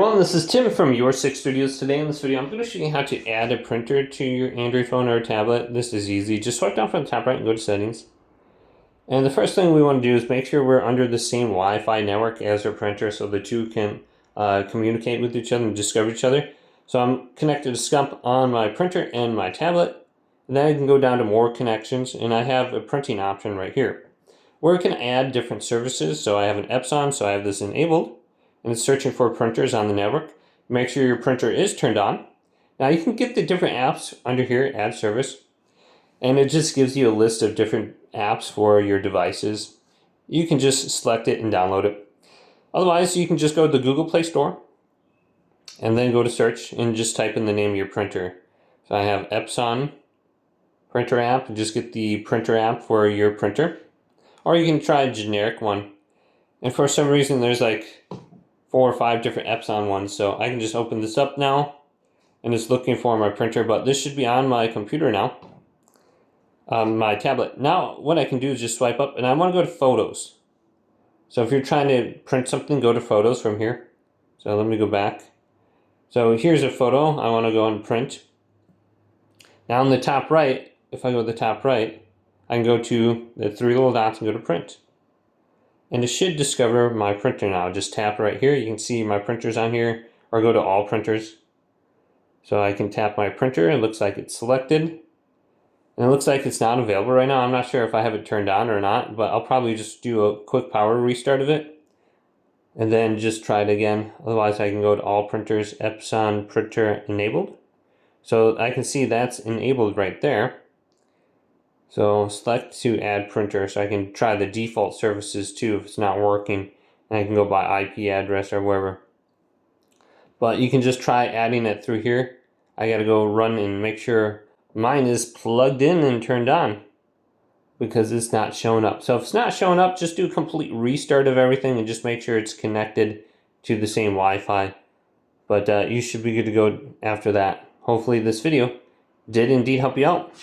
Well, this is Tim from Your Six Studios. Today in this video, I'm going to show you how to add a printer to your Android phone or tablet. This is easy. Just swipe down from the top right and go to Settings. And the first thing we want to do is make sure we're under the same Wi-Fi network as our printer so the two can communicate with each other and discover each other. So I'm connected to Scump on my printer and my tablet. And then I can go down to More Connections, and I have a printing option right here, where we can add different services. So I have an Epson, so I have this enabled, and it's searching for printers on the network. Make sure your printer is turned on. Now you can get the different apps under here, Add Service, and it just gives you a list of different apps for your devices. You can just select it and download it. Otherwise, you can just go to the Google Play Store and then go to search and just type in the name of your printer. So I have Epson printer app, and just get the printer app for your printer. Or you can try a generic one. And for some reason, there's like 4 or 5 different Epson ones. So I can just open this up now, and it's looking for my printer, but this should be on my computer now, my tablet. Now what I can do is just swipe up, and I want to go to Photos. So if you're trying to print something, go to Photos from here. So let me go back. So here's a photo I want to go and print. Now on the top right, if I go to the top right, I can go to the 3 little dots and go to Print. And it should discover my printer now. Just tap right here. You can see my printers on here, or go to All Printers. So I can tap my printer. It looks like it's selected. And it looks like it's not available right now. I'm not sure if I have it turned on or not, but I'll probably just do a quick power restart of it and then just try it again. Otherwise, I can go to All Printers, Epson Printer Enabled. So I can see that's enabled right there. So select to add printer, so I can try the default services too if it's not working, and I can go by IP address or wherever. But you can just try adding it through here. I gotta go run and make sure mine is plugged in and turned on, because it's not showing up. So if it's not showing up, just do a complete restart of everything and just make sure it's connected to the same Wi-Fi. But you should be good to go after that. Hopefully this video did indeed help you out.